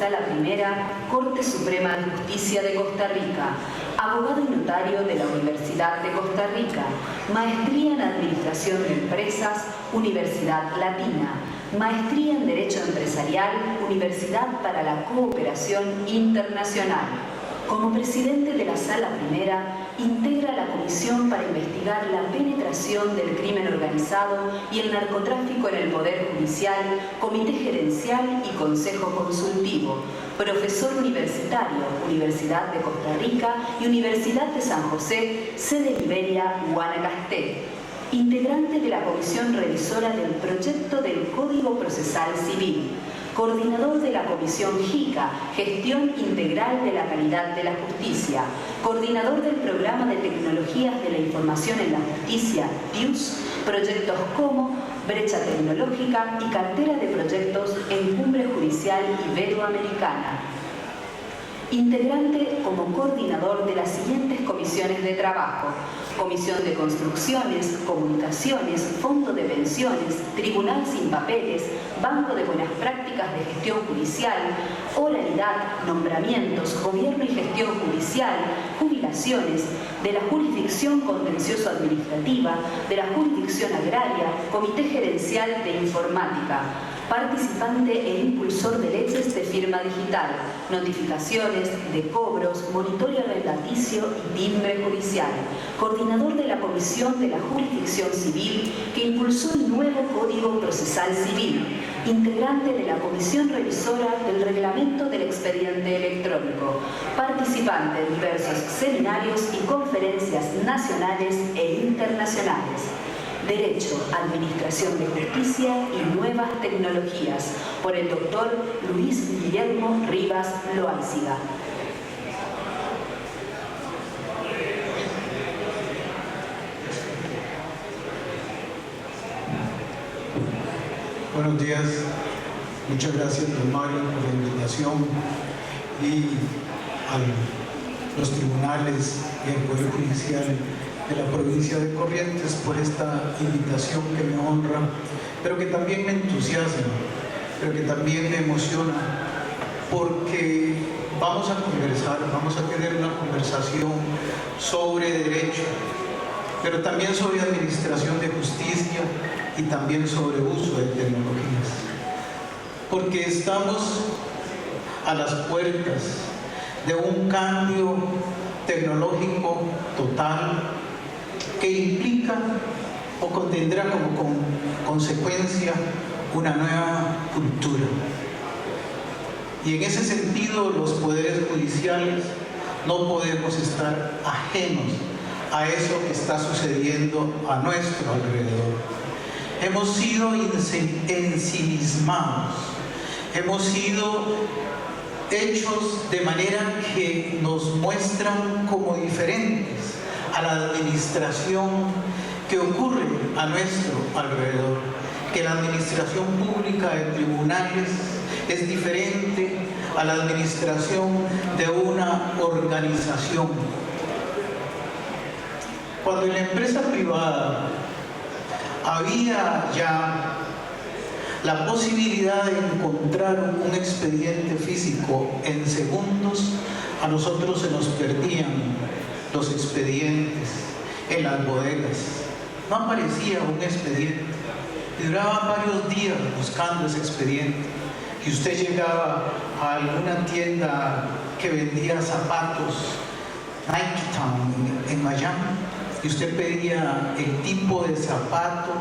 Sala Primera, Corte Suprema de Justicia de Costa Rica, abogado y notario de la Universidad de Costa Rica, maestría en Administración de Empresas, Universidad Latina, maestría en Derecho Empresarial, Universidad para la Cooperación Internacional. Como presidente de la Sala Primera, integra la Comisión para investigar la penetración del crimen organizado y el narcotráfico en el Poder Judicial, Comité Gerencial y Consejo Consultivo, profesor universitario, Universidad de Costa Rica y Universidad de San José, sede Liberia, Guanacaste. Integrante de la Comisión Revisora del Proyecto del Código Procesal Civil. Coordinador de la Comisión JICA, Gestión Integral de la Calidad de la Justicia, coordinador del Programa de Tecnologías de la Información en la Justicia, PIUS, proyectos como Brecha Tecnológica y cartera de proyectos en Cumbre Judicial Iberoamericana. Integrante como coordinador de las siguientes comisiones de trabajo: Comisión de Construcciones, Comunicaciones, Fondo de Pensiones, Tribunal sin Papeles, Banco de Buenas Prácticas de Gestión Judicial, Oralidad, Nombramientos, Gobierno y Gestión Judicial, Jubilaciones, de la Jurisdicción Contencioso-Administrativa, de la Jurisdicción Agraria, Comité Gerencial de Informática. Participante e impulsor de leyes de firma digital, notificaciones, de cobros, monitoreo arrendaticio y timbre judicial. Coordinador de la Comisión de la Jurisdicción Civil que impulsó el nuevo Código Procesal Civil. Integrante de la Comisión Revisora del Reglamento del Expediente Electrónico. Participante en diversos seminarios y conferencias nacionales e internacionales. Derecho, Administración de Justicia y Nuevas Tecnologías, por el doctor Luis Guillermo Rivas Loaiziga. Buenos días, muchas gracias, don Mario, por la invitación y a los tribunales y al Poder Judicial de la provincia de Corrientes por esta invitación que me honra, pero que también me entusiasma, pero que también me emociona, porque vamos a conversar, vamos a tener una conversación sobre derecho, pero también sobre administración de justicia y también sobre uso de tecnologías, porque estamos a las puertas de un cambio tecnológico total que implica o contendrá como consecuencia una nueva cultura. Y en ese sentido, los poderes judiciales no podemos estar ajenos a eso que está sucediendo a nuestro alrededor. Hemos sido ensimismados, hemos sido hechos de manera que nos muestran como diferentes a la administración que ocurre a nuestro alrededor, que la administración pública de tribunales es diferente a la administración de una organización. Cuando en la empresa privada había ya la posibilidad de encontrar un expediente físico en segundos, a nosotros se nos perdían los expedientes en las bodegas. No aparecía un expediente. Duraban varios días buscando ese expediente. Y usted llegaba a alguna tienda que vendía zapatos, Nike Town en Miami, y usted pedía el tipo de zapato,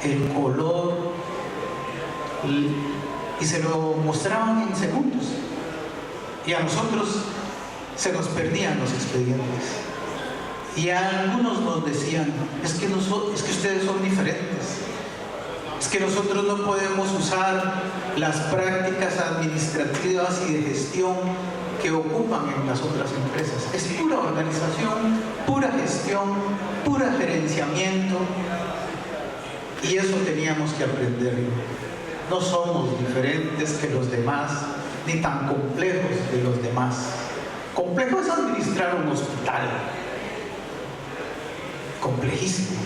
el color, y se lo mostraban en segundos. Y a nosotros se nos perdían los expedientes. Y algunos nos decían, es que ustedes son diferentes, es que nosotros no podemos usar las prácticas administrativas y de gestión que ocupan en las otras empresas. Es pura organización, pura gestión, pura gerenciamiento, y eso teníamos que aprenderlo. No somos diferentes que los demás, ni tan complejos que los demás. Complejo es administrar un hospital. Complejísimo.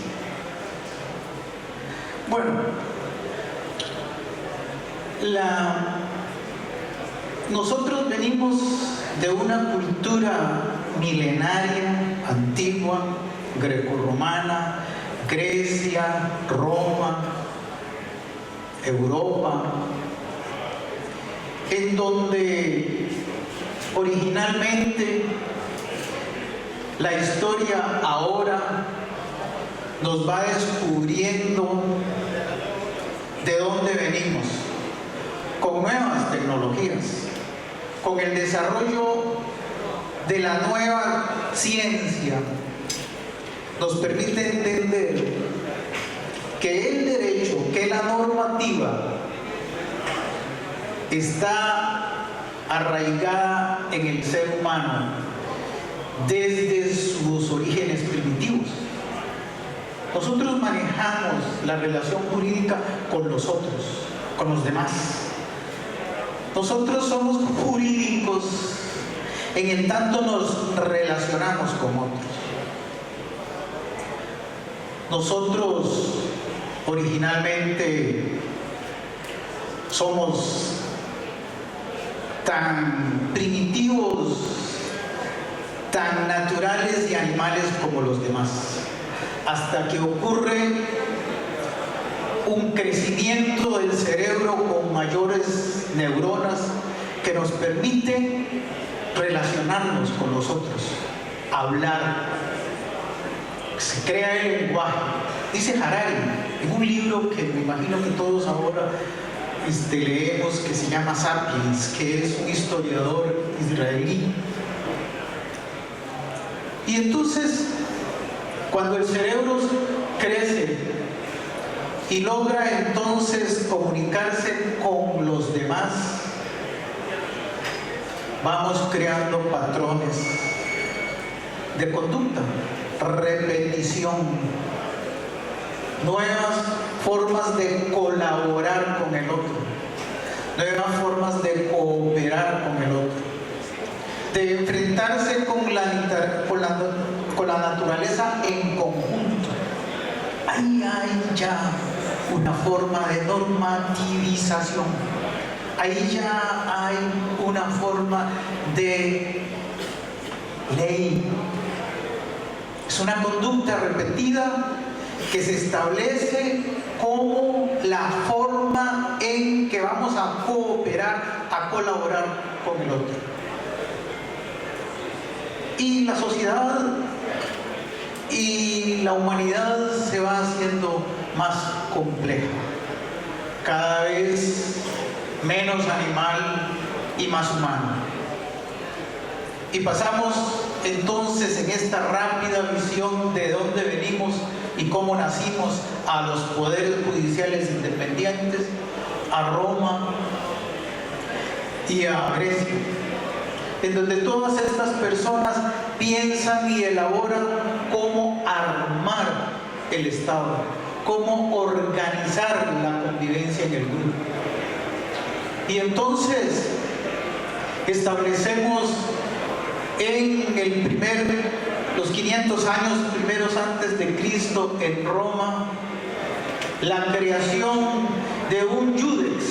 Bueno, Nosotros venimos de una cultura milenaria, antigua, grecorromana, Grecia, Roma, Europa, en donde originalmente la historia ahora nos va descubriendo de dónde venimos, con nuevas tecnologías, con el desarrollo de la nueva ciencia, nos permite entender que el derecho, que la normativa está arraigada en el ser humano desde sus orígenes primitivos. Nosotros manejamos la relación jurídica con los otros, con los demás. Nosotros somos jurídicos en el tanto nos relacionamos con otros. Nosotros originalmente somos tan primitivos, tan naturales y animales como los demás, hasta que ocurre un crecimiento del cerebro con mayores neuronas que nos permite relacionarnos con los otros, hablar. Se crea el lenguaje. Dice Harari, en un libro que me imagino que todos ahora leemos, que se llama Sapiens, que es un historiador israelí. Y entonces, cuando el cerebro crece y logra entonces comunicarse con los demás, vamos creando patrones de conducta, repetición, nuevas formas de colaborar con el otro, nuevas formas de cooperar con el otro, de enfrentarse con la naturaleza en conjunto. Ahí hay ya una forma de normativización, ahí ya hay una forma de ley. Es una conducta repetida que se establece como la forma en que vamos a cooperar, a colaborar con el otro. Y la sociedad y la humanidad se va haciendo más compleja, cada vez menos animal y más humano. Y pasamos entonces en esta rápida visión de dónde venimos y cómo nacimos a los poderes judiciales independientes, a Roma y a Grecia, en donde todas estas personas piensan y elaboran cómo armar el Estado, cómo organizar la convivencia en el grupo. Y entonces establecemos en los 500 años primeros antes de Cristo en Roma la creación de un iudex,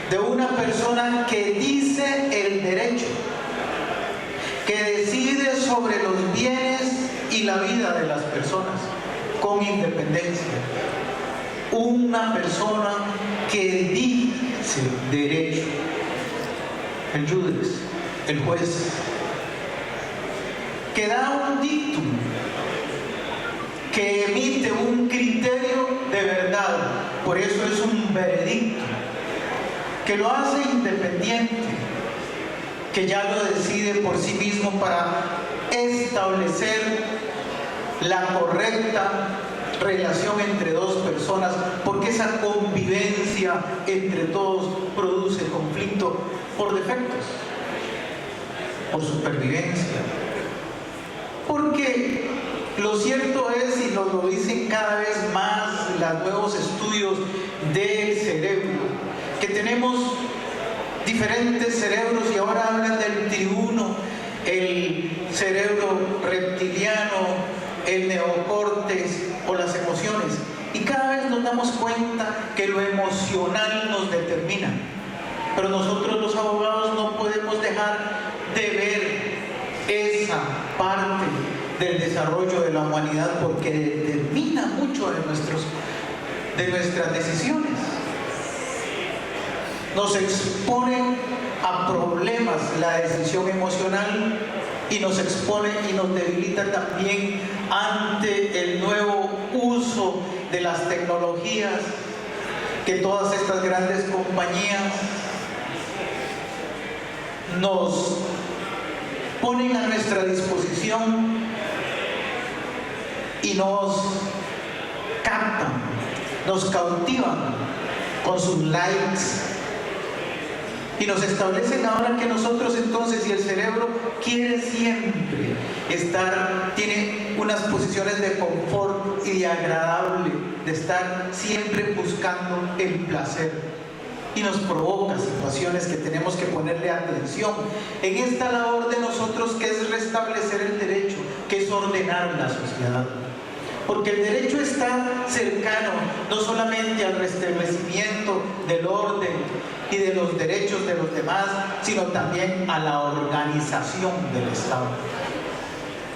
de una persona que dice el derecho, que decide sobre los bienes y la vida de las personas con independencia. Una persona que dice derecho, el iudex, el juez, que da un dictum, que emite un criterio de verdad, por eso es un veredicto, que lo hace independiente, que ya lo decide por sí mismo para establecer la correcta relación entre dos personas, porque esa convivencia entre todos produce conflicto por defectos, por supervivencia. Porque lo cierto es, y nos lo dicen cada vez más los nuevos estudios del cerebro, que tenemos diferentes cerebros y ahora hablan del triuno, el cerebro reptiliano, el neocórtex o las emociones. Y cada vez nos damos cuenta que lo emocional nos determina, Pero nosotros los abogados no podemos dejar de ver esa parte del desarrollo de la humanidad, porque determina mucho de nuestras decisiones. Nos expone a problemas la decisión emocional, y nos expone y nos debilita también ante el nuevo uso de las tecnologías que todas estas grandes compañías nos ponen a nuestra disposición y nos captan, nos cautivan con sus likes, y nos establecen ahora que nosotros entonces, y el cerebro quiere siempre tiene unas posiciones de confort y de agradable, de estar siempre buscando el placer, y nos provoca situaciones que tenemos que ponerle atención en esta labor de nosotros, que es restablecer el derecho, que es ordenar la sociedad. Porque el derecho está cercano no solamente al restablecimiento del orden y de los derechos de los demás, sino también a la organización del Estado.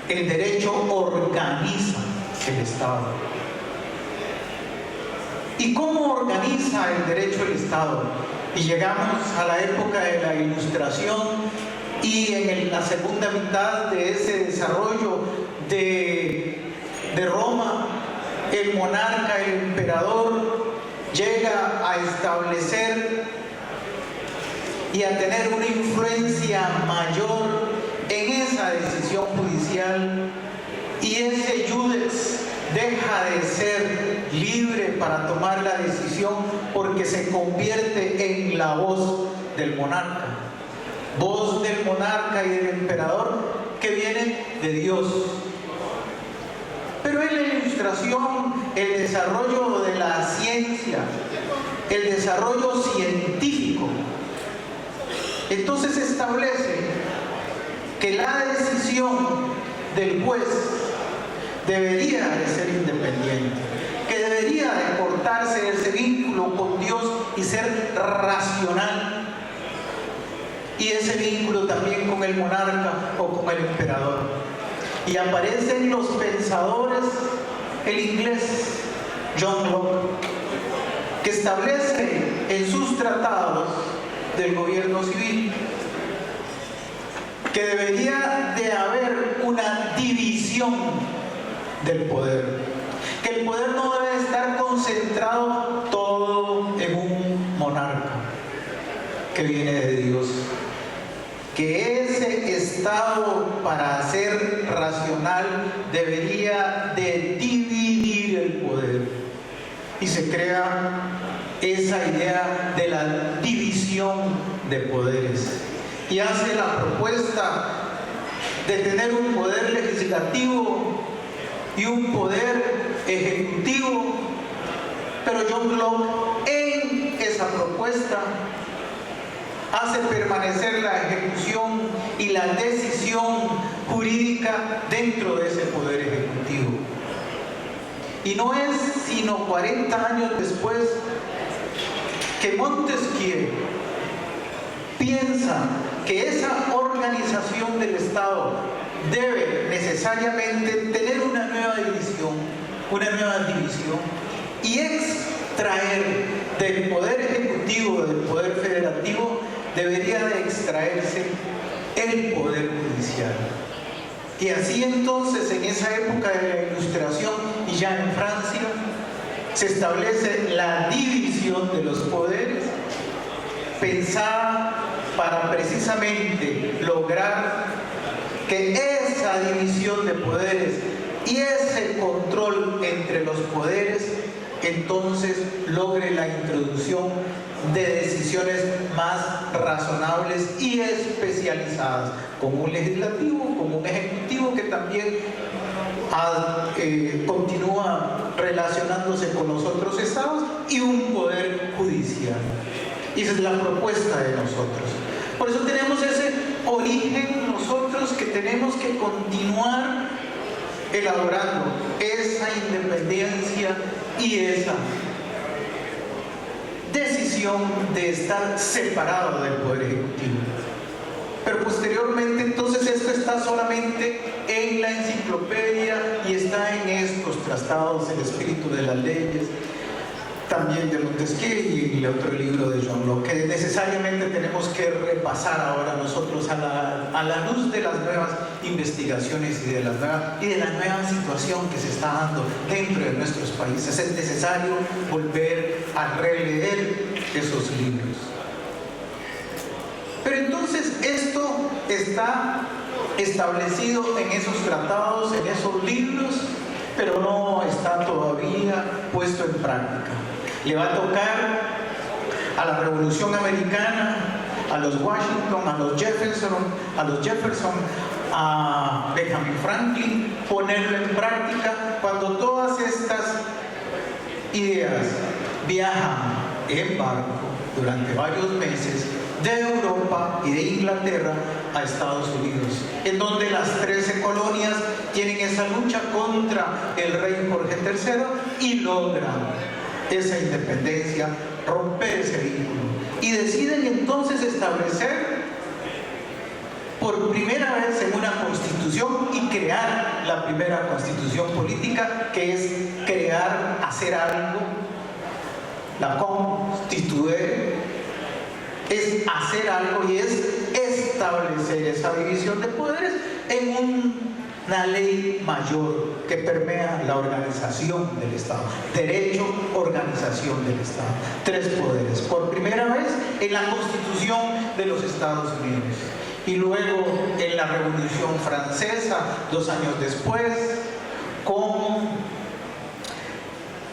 El derecho organiza el Estado. ¿Y cómo organiza el derecho el Estado? Y llegamos a la época de la Ilustración, y en la segunda mitad de ese desarrollo de Roma, el monarca, el emperador, llega a establecer y a tener una influencia mayor en esa decisión judicial, y ese iudex deja de ser libre para tomar la decisión, porque se convierte en la voz del monarca y del emperador, que viene de Dios. Pero en la Ilustración, el desarrollo de la ciencia, el desarrollo científico, entonces establece que la decisión del juez debería de ser independiente, que debería de cortarse de ese vínculo con Dios y ser racional, y ese vínculo también con el monarca o con el emperador. Y aparecen los pensadores, el inglés John Locke, que establece en sus tratados del gobierno civil que debería de haber una división del poder, que el poder no debe estar concentrado todo en un monarca que viene de Dios, que ese Estado, para ser racional, debería de dividir el poder, y se crea esa idea de la división de poderes, y hace la propuesta de tener un poder legislativo y un poder ejecutivo. Pero John Locke, en esa propuesta, hace permanecer la ejecución y la decisión jurídica dentro de ese poder ejecutivo. Y no es sino 40 años después que Montesquieu piensa que esa organización del Estado debe necesariamente tener una nueva división, y extraer del poder ejecutivo, del poder federativo, debería de extraerse el poder judicial. Y así entonces, en esa época de la Ilustración, y ya en Francia, se establece la división de los poderes, pensada para precisamente lograr que esa división de poderes y ese control entre los poderes entonces logre la introducción de decisiones más razonables y especializadas, como un legislativo, como un ejecutivo que también continúa relacionándose con los otros estados, y un poder judicial. Y esa es la propuesta de nosotros. Por eso tenemos ese origen nosotros, que tenemos que continuar elaborando esa independencia y esa decisión de estar separado del Poder Ejecutivo. Pero posteriormente, entonces, esto está solamente en la enciclopedia y está en estos tratados, el espíritu de las leyes, también de Montesquieu y el otro libro de John Locke, que necesariamente tenemos que repasar ahora nosotros a la luz de las nuevas investigaciones y de la nueva situación que se está dando dentro de nuestros países. Es necesario volver a releer esos libros. Pero entonces esto está establecido en esos tratados, en esos libros, pero no está todavía puesto en práctica. Le va a tocar a la Revolución Americana, a los Washington, a los Jefferson, a Benjamin Franklin, ponerlo en práctica cuando todas estas ideas viajan en barco durante varios meses de Europa y de Inglaterra a Estados Unidos, en donde las 13 colonias tienen esa lucha contra el rey Jorge III y logran esa independencia, romper ese vínculo, y deciden entonces establecer por primera vez en una constitución y crear la primera constitución política, que es hacer algo, la constituir, es hacer algo y es establecer esa división de poderes en una ley mayor que permea la organización del Estado. Derecho, organización del Estado. 3 poderes. Por primera vez en la Constitución de los Estados Unidos. Y luego en la Revolución Francesa, 2 años después, con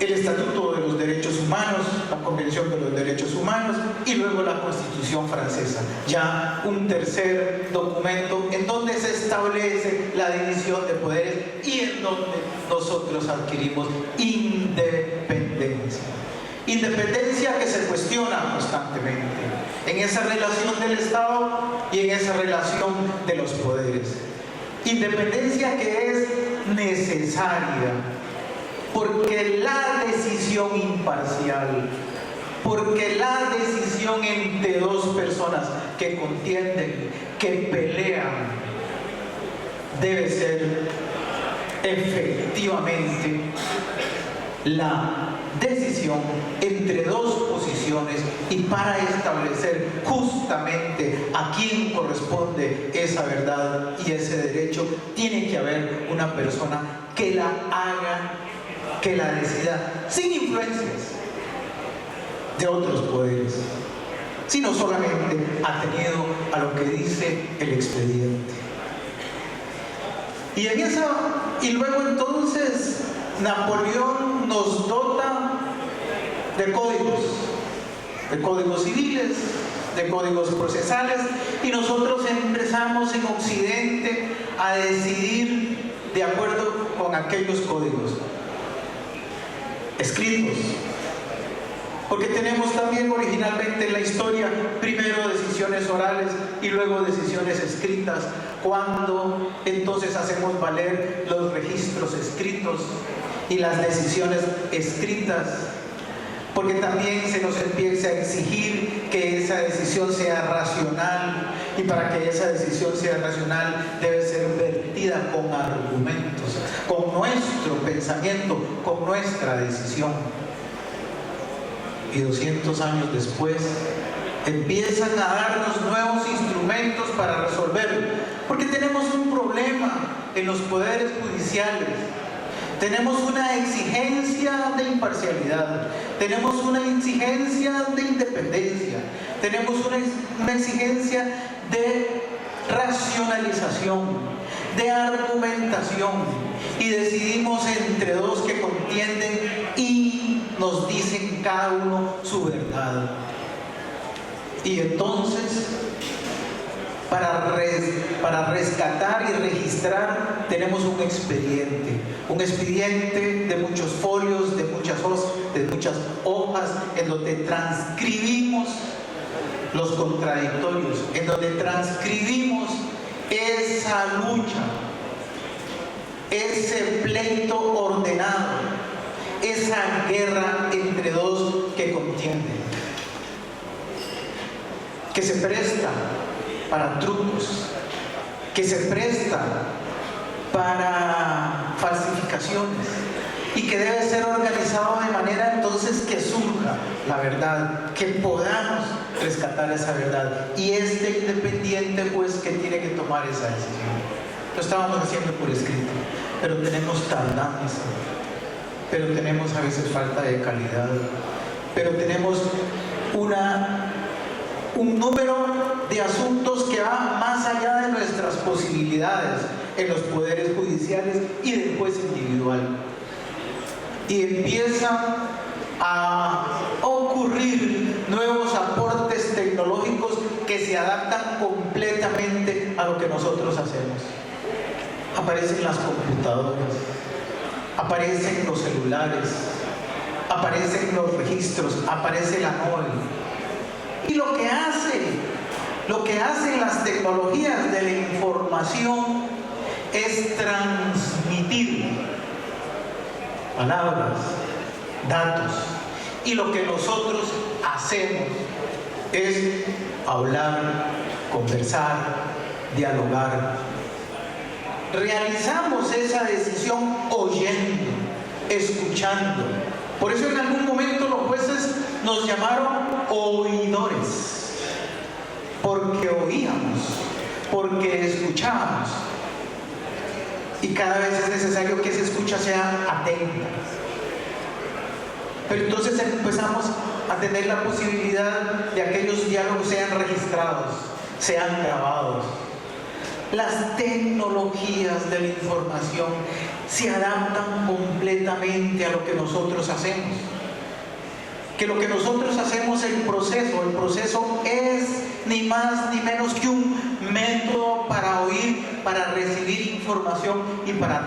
el Estatuto de los Derechos Humanos, la Convención de los Derechos Humanos, y luego la Constitución Francesa, ya un tercer documento en donde se establece la división de poderes y en donde nosotros adquirimos independencia. Independencia que se cuestiona constantemente en esa relación del Estado y en esa relación de los poderes. Independencia que es necesaria, porque la decisión imparcial, porque la decisión entre 2 personas que contienden, que pelean, debe ser efectivamente la decisión entre 2 posiciones, y para establecer justamente a quién corresponde esa verdad y ese derecho, tiene que haber una persona que la haga, que la decida sin influencias de otros poderes, sino solamente atenido a lo que dice el expediente. Y luego entonces Napoleón nos dota de códigos civiles, de códigos procesales, y nosotros empezamos en Occidente a decidir de acuerdo con aquellos códigos escritos, porque tenemos también originalmente en la historia primero decisiones orales y luego decisiones escritas, cuando entonces hacemos valer los registros escritos y las decisiones escritas, porque también se nos empieza a exigir que esa decisión sea racional, y para que esa decisión sea racional debe ser vertida con argumentos, con nuestro pensamiento, con nuestra decisión. Y 200 años después empiezan a darnos nuevos instrumentos para resolverlo, porque tenemos un problema en los poderes judiciales. Tenemos una exigencia de imparcialidad, tenemos una exigencia de independencia, tenemos una exigencia de racionalización, de argumentación, y decidimos entre 2 que contienden y nos dicen cada uno su verdad. Y entonces, para rescatar y registrar, tenemos un expediente de muchos folios, de muchas hojas, en donde transcribimos los contradictorios, en donde transcribimos esa lucha, ese pleito ordenado, esa guerra entre 2 que contienden. que se presta para trucos, que se presta para falsificaciones y que debe ser organizado de manera entonces que surja la verdad, que podamos rescatar esa verdad. Y este independiente juez que tiene que tomar esa decisión. Lo estábamos haciendo por escrito, pero tenemos tardanza, pero tenemos a veces falta de calidad, pero tenemos un número de asuntos que va más allá de nuestras posibilidades en los poderes judiciales y del juez individual. Y empiezan a ocurrir nuevos aportes tecnológicos que se adaptan completamente a lo que nosotros hacemos. Aparecen las computadoras, aparecen los celulares, aparecen los registros, aparece la nube. Y lo que hacen las tecnologías de la información es transmitir palabras, datos. Y lo que nosotros hacemos es hablar, conversar, dialogar. Realizamos esa decisión oyendo, escuchando. Por eso en algún momento los jueces nos llamaron oidores, porque oíamos, porque escuchábamos. Y cada vez es necesario que esa escucha sea atenta. Pero entonces empezamos a tener la posibilidad de que aquellos diálogos sean registrados, sean grabados. Las tecnologías de la información se adaptan completamente a lo que nosotros hacemos. Que lo que nosotros hacemos, el proceso es ni más ni menos que un método para oír, para recibir información y para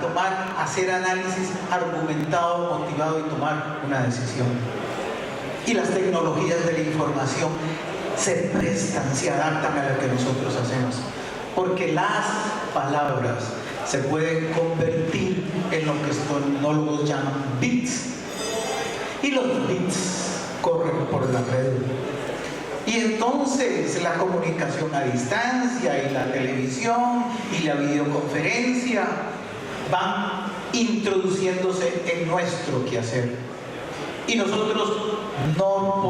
hacer análisis argumentado, motivado y tomar una decisión. Y las tecnologías de la información se prestan, se adaptan a lo que nosotros hacemos. Porque las palabras se pueden convertir en lo que los tecnólogos llaman bits. Y los bits corren por la red. Y entonces la comunicación a distancia y la televisión y la videoconferencia van introduciéndose en nuestro quehacer. Y nosotros no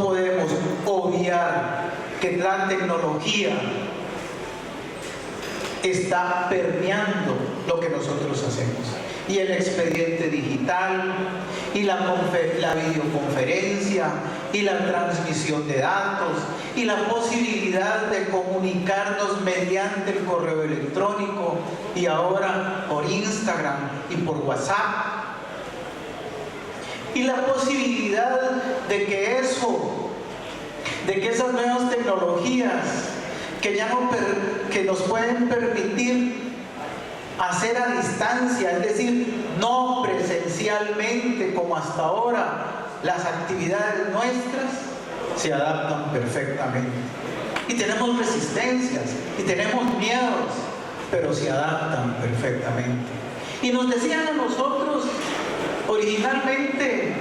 podemos obviar que la tecnología está permeando lo que nosotros hacemos. Y el expediente digital, y la videoconferencia, y la transmisión de datos, y la posibilidad de comunicarnos mediante el correo electrónico, y ahora por Instagram y por WhatsApp. Y la posibilidad de que esas nuevas tecnologías que nos pueden permitir hacer a distancia, es decir, no presencialmente como hasta ahora, las actividades nuestras se adaptan perfectamente. Y tenemos resistencias, y tenemos miedos, pero se adaptan perfectamente. Y nos decían a nosotros, originalmente,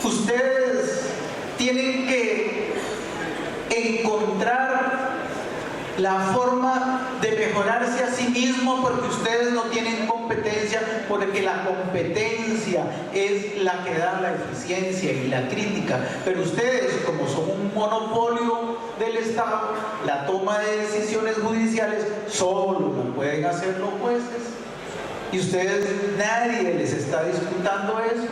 ustedes tienen que encontrar la forma de mejorarse a sí mismos porque ustedes no tienen competencia, porque la competencia es la que da la eficiencia y la crítica. Pero ustedes, como son un monopolio del Estado, la toma de decisiones judiciales solo lo pueden hacer los jueces. Y ustedes, nadie les está disputando eso.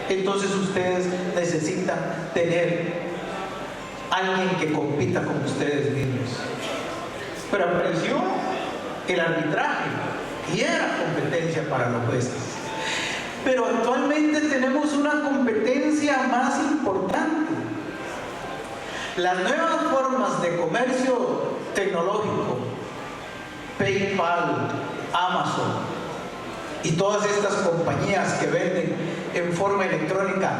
Entonces ustedes necesitan tener alguien que compita con ustedes mismos. Pero apareció el arbitraje y era competencia para los jueces. Pero actualmente tenemos una competencia más importante. Las nuevas formas de comercio tecnológico, PayPal, Amazon y todas estas compañías que venden en forma electrónica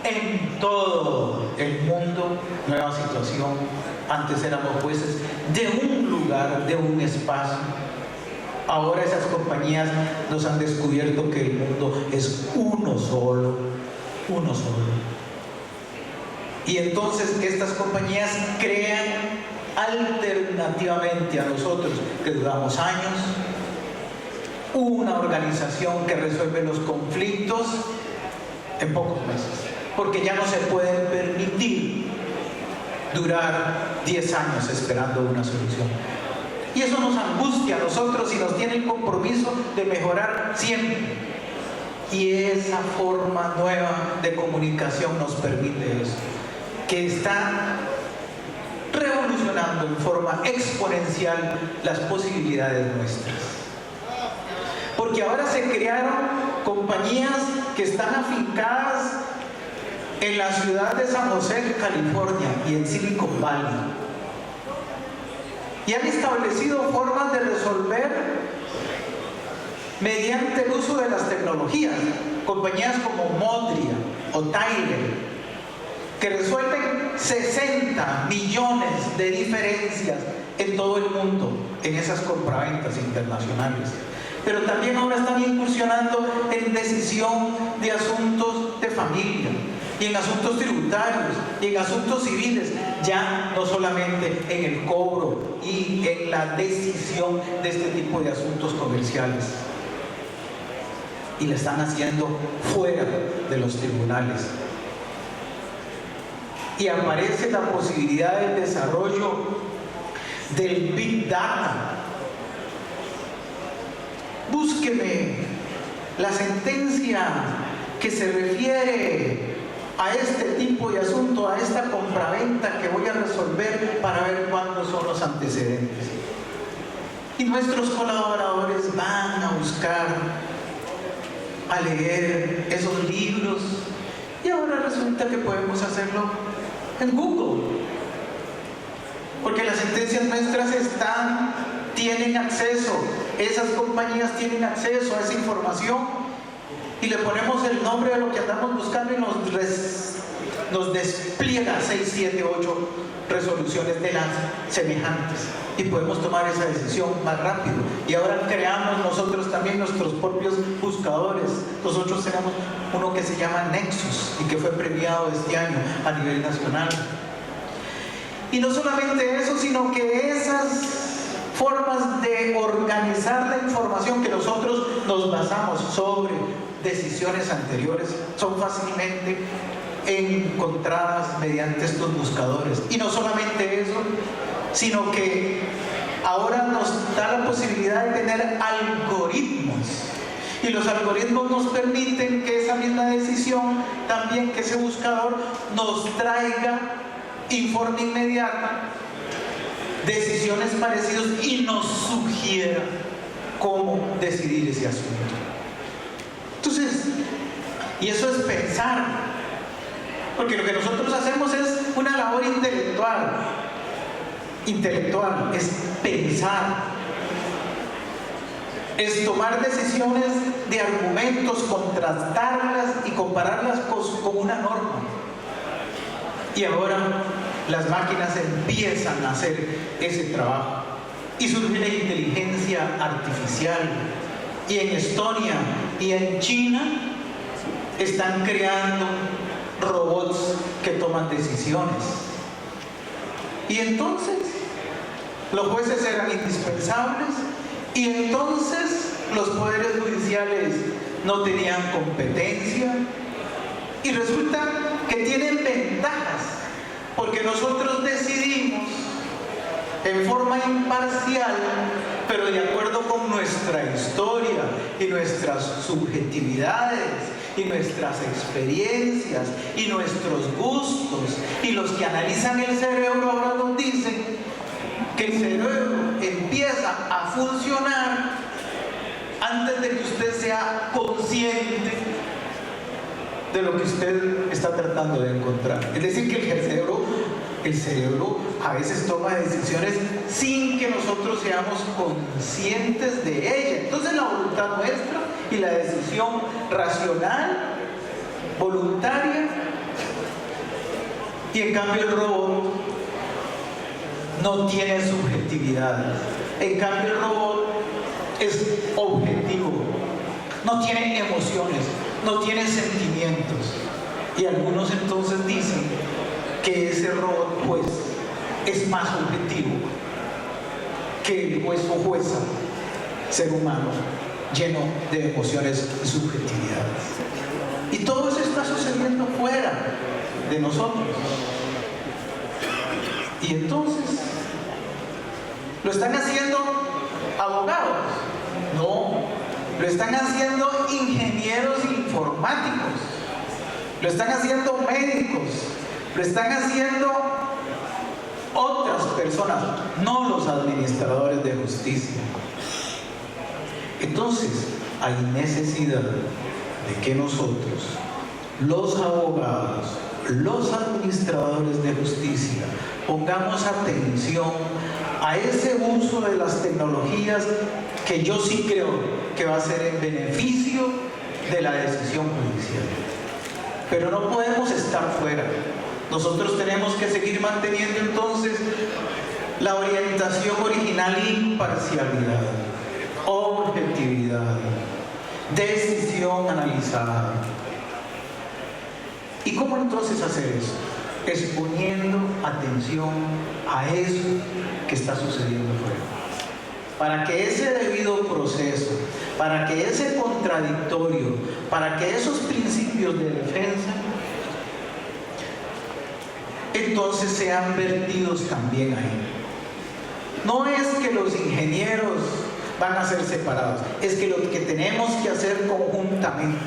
en todo el mundo, nueva situación. Antes éramos jueces de un lugar, de un espacio. Ahora esas compañías nos han descubierto que el mundo es uno solo, Y entonces estas compañías crean alternativamente a nosotros, que duramos años, una organización que resuelve los conflictos en pocos meses, porque ya no se pueden permitir durar 10 años esperando una solución. Y eso nos angustia a nosotros y nos tiene el compromiso de mejorar siempre. Y esa forma nueva de comunicación nos permite eso, que está revolucionando en forma exponencial las posibilidades nuestras. Porque ahora se crearon compañías que están afincadas en la ciudad de San José, California, y en Silicon Valley. Y han establecido formas de resolver mediante el uso de las tecnologías. Compañías como Modria o Tyler, que resuelven 60 millones de diferencias en todo el mundo en esas compraventas internacionales. Pero también ahora están incursionando en decisión de asuntos de familia, y en asuntos tributarios, y en asuntos civiles, ya no solamente en el cobro y en la decisión de este tipo de asuntos comerciales. Y la están haciendo fuera de los tribunales. Y aparece la posibilidad del desarrollo del Big Data. Búsqueme la sentencia que se refiere a este tipo de asunto, a esta compraventa que voy a resolver, para ver cuándo son los antecedentes. Y nuestros colaboradores van a buscar, a leer esos libros, y ahora resulta que podemos hacerlo en Google, porque las sentencias nuestras tienen acceso, esas compañías tienen acceso a esa información, y le ponemos el nombre de lo que andamos buscando y nos despliega 6, 7, 8 resoluciones de las semejantes, y podemos tomar esa decisión más rápido. Y ahora creamos nosotros también nuestros propios buscadores. Nosotros tenemos uno que se llama Nexus y que fue premiado este año a nivel nacional. Y no solamente eso, sino que esas formas de organizar la información que nosotros nos basamos sobre decisiones anteriores son fácilmente encontradas mediante estos buscadores. Y no solamente eso, sino que ahora nos da la posibilidad de tener algoritmos, y los algoritmos nos permiten que esa misma decisión, también que ese buscador nos traiga informe inmediato, decisiones parecidas, y nos sugiera cómo decidir ese asunto. Entonces, y eso es pensar, porque lo que nosotros hacemos es una labor intelectual, es pensar, es tomar decisiones de argumentos, contrastarlas y compararlas con una norma. Y ahora las máquinas empiezan a hacer ese trabajo, y surge la inteligencia artificial, y en Estonia y en China están creando robots que toman decisiones. Y entonces los jueces eran indispensables, y entonces los poderes judiciales no tenían competencia, y resulta que tienen ventajas, porque nosotros decidimos en forma imparcial, pero de acuerdo con nuestra historia y nuestras subjetividades y nuestras experiencias y nuestros gustos. Y los que analizan el cerebro ahora nos dicen que el cerebro empieza a funcionar antes de que usted sea consciente de lo que usted está tratando de encontrar. Es decir, que el cerebro a veces toma decisiones sin que nosotros seamos conscientes de ella. Entonces la voluntad nuestra y la decisión racional, voluntaria, y en cambio el robot no tiene subjetividad. En cambio el robot es objetivo, no tiene emociones, no tiene sentimientos. Y algunos entonces dicen que ese robot juez es más objetivo que el juez o jueza, ser humano, lleno de emociones y subjetividades. Y todo eso está sucediendo fuera de nosotros. Y entonces, ¿lo están haciendo abogados? No, lo están haciendo ingenieros informáticos, lo están haciendo médicos, lo están haciendo otras personas, no los administradores de justicia. Entonces, hay necesidad de que nosotros, los abogados, los administradores de justicia, pongamos atención a ese uso de las tecnologías que yo sí creo que va a ser en beneficio de la decisión judicial. Pero no podemos estar fuera. Nosotros tenemos que seguir manteniendo entonces la orientación original: imparcialidad, objetividad, decisión analizada. ¿Y cómo entonces hacer eso? Es poniendo atención a eso que está sucediendo fuera. Para que ese debido proceso, para que ese contradictorio, para que esos principios de defensa entonces sean vertidos también ahí. No es que los ingenieros van a ser separados, es que lo que tenemos que hacer conjuntamente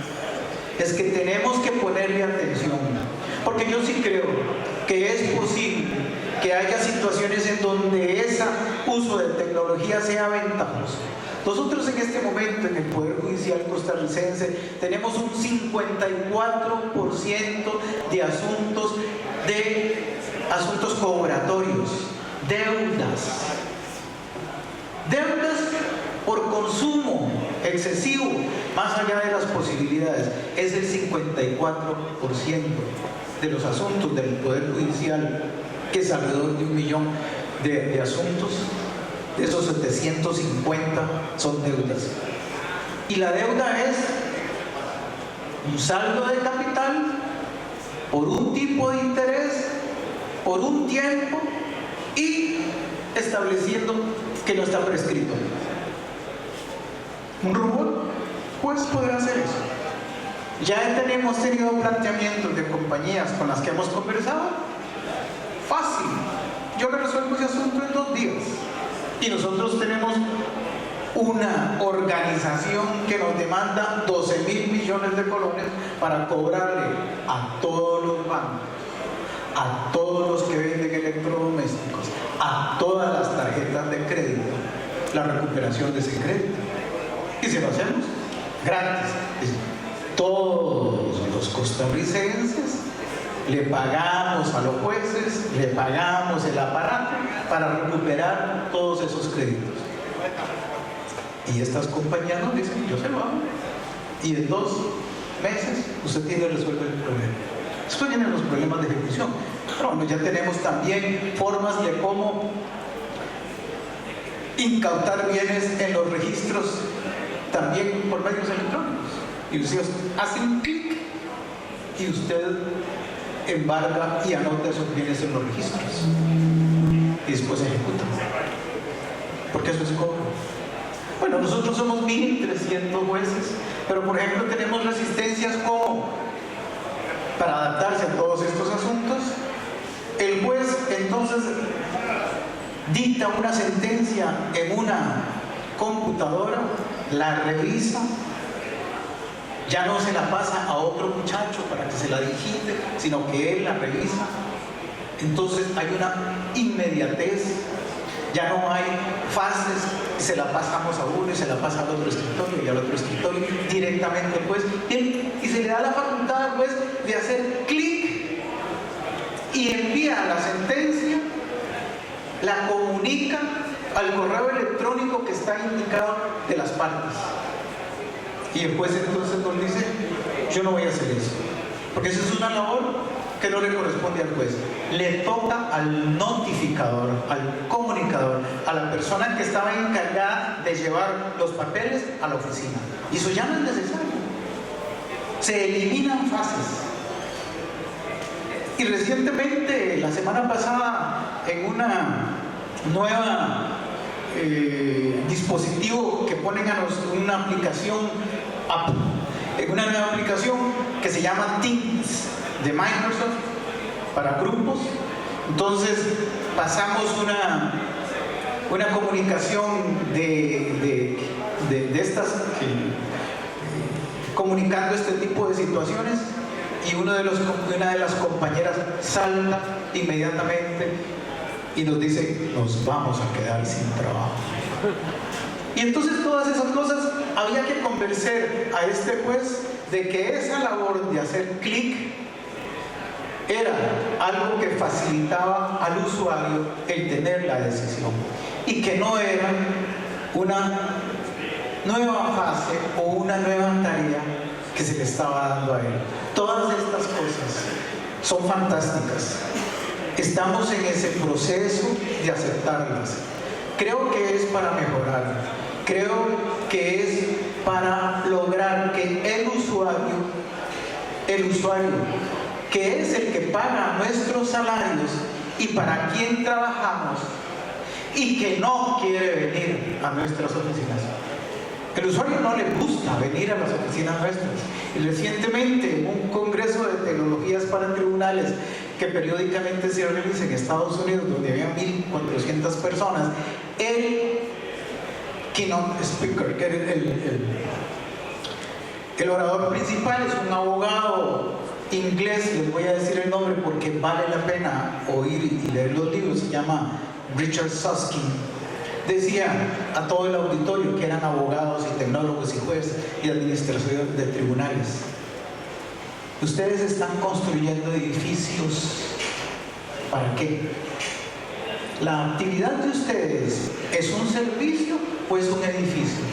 es que tenemos que ponerle atención, porque yo sí creo que es posible que haya situaciones en donde ese uso de tecnología sea ventajoso. Nosotros en este momento en el Poder Judicial costarricense tenemos un 54% de asuntos cobratorios, deudas por consumo excesivo, más allá de las posibilidades. Es el 54% de los asuntos del Poder Judicial, que es alrededor de 1 millón de asuntos. De esos 750 son deudas. Y la deuda es un saldo de capital por un tipo de interés, por un tiempo, y estableciendo que no está prescrito. Un robot pues podrá hacer eso. Ya hemos tenido planteamientos de compañías con las que hemos conversado. Fácil, yo le resuelvo ese asunto en 2 días. Y nosotros tenemos una organización que nos demanda 12.000 millones de colones para cobrarle a todos los bancos, a todos los que venden electrodomésticos, a todas las tarjetas de crédito, la recuperación de ese crédito. Y se lo hacemos gratis. Todos los costarricenses le pagamos a los jueces, le pagamos el aparato para recuperar todos esos créditos. Y estas compañías nos dicen: yo se lo hago. Y en 2 meses usted tiene resuelto el problema. Después vienen los problemas de ejecución. Pero bueno, ya tenemos también formas de cómo incautar bienes en los registros, también por medios electrónicos. Y usted hace un clic y usted embarga y anota esos bienes en los registros. Y después ejecuta. Porque eso es cobro. Bueno, nosotros somos 1.300 jueces, pero por ejemplo tenemos resistencias como, para adaptarse a todos estos asuntos, el juez entonces dicta una sentencia en una computadora, la revisa, ya no se la pasa a otro muchacho para que se la digite, sino que él la revisa. Entonces hay una inmediatez, ya no hay fases, se la pasamos a uno y se la pasa al otro escritorio y al otro escritorio, directamente al juez, y se le da la facultad al juez de hacer clic y envía la sentencia, la comunica al correo electrónico que está indicado de las partes. Y el juez entonces nos dice: yo no voy a hacer eso, porque esa es una labor que no le corresponde al juez. Le toca al notificador, al comunicador, a la persona que estaba encargada de llevar los papeles a la oficina. Y eso ya no es necesario. Se eliminan fases. Y recientemente, la semana pasada, en una nueva dispositivo que ponen una aplicación, en una nueva aplicación que se llama Teams de Microsoft para grupos. Entonces pasamos una comunicación de estas comunicando este tipo de situaciones, y una de las compañeras salta inmediatamente y nos dice: nos vamos a quedar sin trabajo. Y entonces todas esas cosas había que convencer a este juez de que esa labor de hacer clic era algo que facilitaba al usuario el tener la decisión, y que no era una nueva fase o una nueva tarea que se le estaba dando a él. Todas estas cosas son fantásticas. Estamos en ese proceso de aceptarlas. Creo que es para mejorar. Creo que es para lograr que el usuario, que es el que paga nuestros salarios y para quien trabajamos, y que no quiere venir a nuestras oficinas. El usuario no le gusta venir a las oficinas nuestras. Y recientemente, en un congreso de tecnologías para tribunales que periódicamente se realiza en Estados Unidos, donde había 1.400 personas, el keynote speaker, que era el orador principal, es un abogado inglés, les voy a decir el nombre porque vale la pena oír y leer los libros, se llama Richard Susskind. Decía a todo el auditorio, que eran abogados y tecnólogos y jueces y administradores de tribunales: ustedes están construyendo edificios, ¿para qué? ¿La actividad de ustedes es un servicio o es un edificio?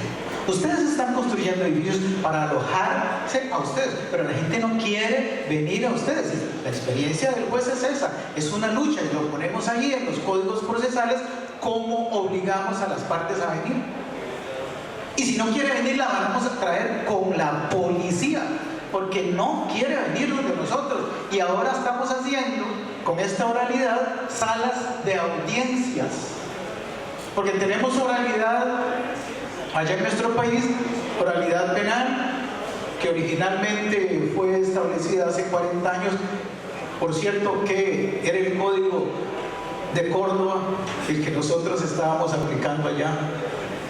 Ustedes están construyendo edificios para alojarse a ustedes, pero la gente no quiere venir a ustedes. La experiencia del juez es esa, es una lucha, y lo ponemos ahí en los códigos procesales, cómo obligamos a las partes a venir. Y si no quiere venir, la vamos a traer con la policía, porque no quiere venir de nosotros. Y ahora estamos haciendo, con esta oralidad, salas de audiencias, porque tenemos oralidad allá en nuestro país, oralidad penal, que originalmente fue establecida hace 40 años, por cierto, que era el Código de Córdoba, el que nosotros estábamos aplicando allá,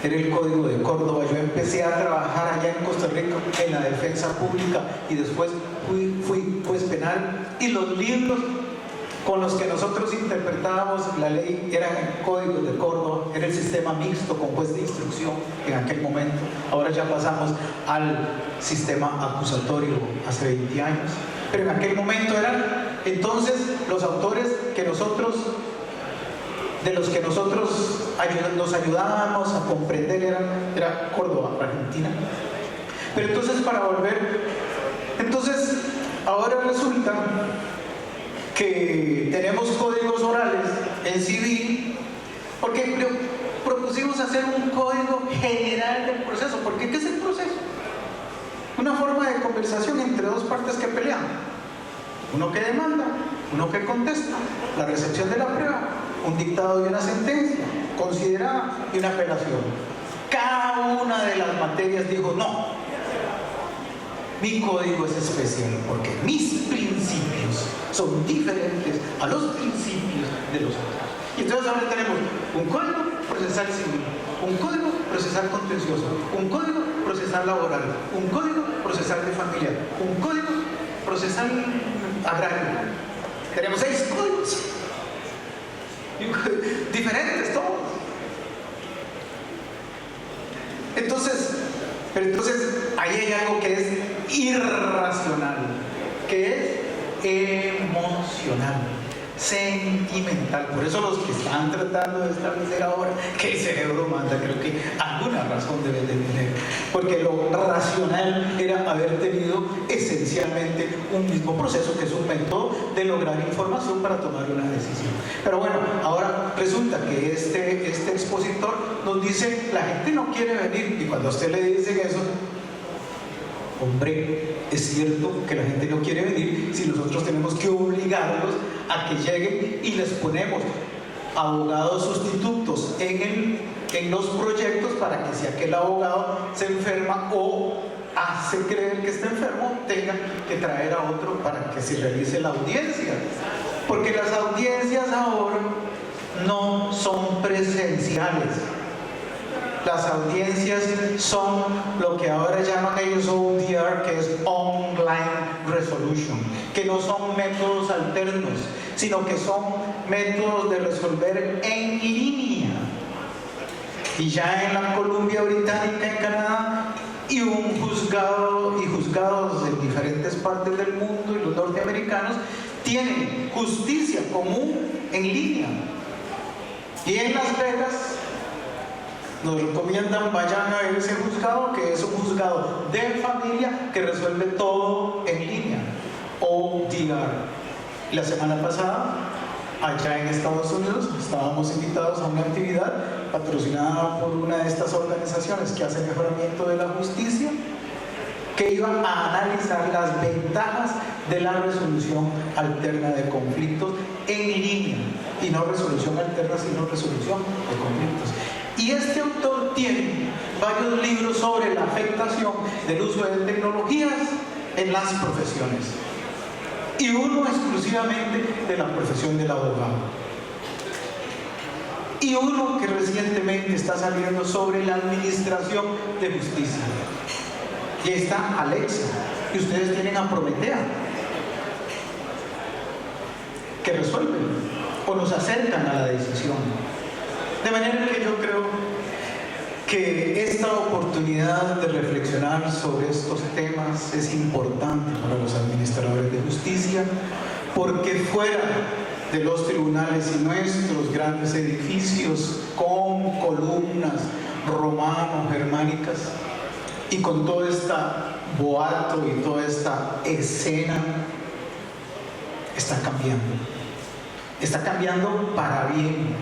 era el Código de Córdoba. Yo empecé a trabajar allá en Costa Rica en la defensa pública, y después fui juez penal, y los libros con los que nosotros interpretábamos la ley eran el Código de Córdoba, era el sistema mixto con juez de instrucción en aquel momento. Ahora ya pasamos al sistema acusatorio hace 20 años, pero en aquel momento eran, entonces, los autores que nosotros, de los que nosotros nos ayudábamos a comprender era Córdoba, Argentina. Pero entonces, para volver, entonces ahora resulta que tenemos códigos orales en civil, porque propusimos hacer un código general del proceso. Porque ¿qué es el proceso? Una forma de conversación entre dos partes que pelean, uno que demanda, uno que contesta, la recepción de la prueba, un dictado y una sentencia considerada y una apelación. Cada una de las materias dijo: no, mi código es especial porque mis principios son diferentes a los principios de los otros. Y entonces ahora tenemos un código procesal civil, un código procesal contencioso, un código procesal laboral, un código procesal de familia, un código procesal agrario. Tenemos 6 códigos diferentes todos. Entonces ahí hay algo que es irracional, que es emocional, sentimental. Por eso los que están tratando de establecer ahora que el cerebro manda, creo que alguna razón debe de tener, porque lo racional era haber tenido esencialmente un mismo proceso, que es un método de lograr información para tomar una decisión. Pero bueno, ahora resulta que este expositor nos dice: la gente no quiere venir. Y cuando a usted le dicen eso, Hombre, es cierto que la gente no quiere venir si nosotros tenemos que obligarlos a que lleguen y les ponemos abogados sustitutos en los proyectos para que si aquel abogado se enferma o hace creer que está enfermo, tenga que traer a otro para que se realice la audiencia. Porque las audiencias ahora no son presenciales. Las audiencias son lo que ahora llaman ellos ODR, que es Online Resolution, que no son métodos alternos, sino que son métodos de resolver en línea. Y ya en la Columbia Británica, en Canadá, y un juzgado y juzgados en diferentes partes del mundo y los norteamericanos tienen justicia común en línea. Y en Las Vegas nos recomiendan vayan a ese juzgado, que es un juzgado de familia que resuelve todo en línea. ODR. La semana pasada, allá en Estados Unidos, estábamos invitados a una actividad patrocinada por una de estas organizaciones que hace mejoramiento de la justicia, que iba a analizar las ventajas de la resolución alterna de conflictos en línea. Y no resolución alterna, sino resolución de conflictos. Y este autor tiene varios libros sobre la afectación del uso de tecnologías en las profesiones. Y uno exclusivamente de la profesión del abogado. Y uno que recientemente está saliendo sobre la administración de justicia. Y está Alexa. Y ustedes tienen a Prometea, que resuelven o nos acercan a la decisión. De manera que yo creo que esta oportunidad de reflexionar sobre estos temas es importante para los administradores de justicia, porque fuera de los tribunales y nuestros grandes edificios con columnas romano-germánicas y con todo este boato y toda esta escena, está cambiando para bien.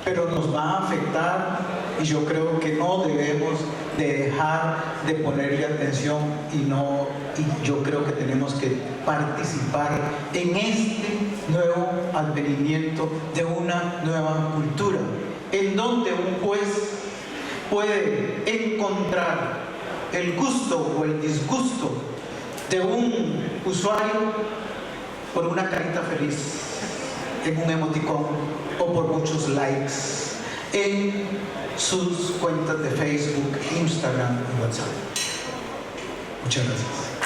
Pero nos va a afectar y yo creo que no debemos de dejar de ponerle atención y yo creo que tenemos que participar en este nuevo advenimiento de una nueva cultura, en donde un juez puede encontrar el gusto o el disgusto de un usuario por una carita feliz en un emoticón o por muchos likes en sus cuentas de Facebook, Instagram y WhatsApp. Muchas gracias.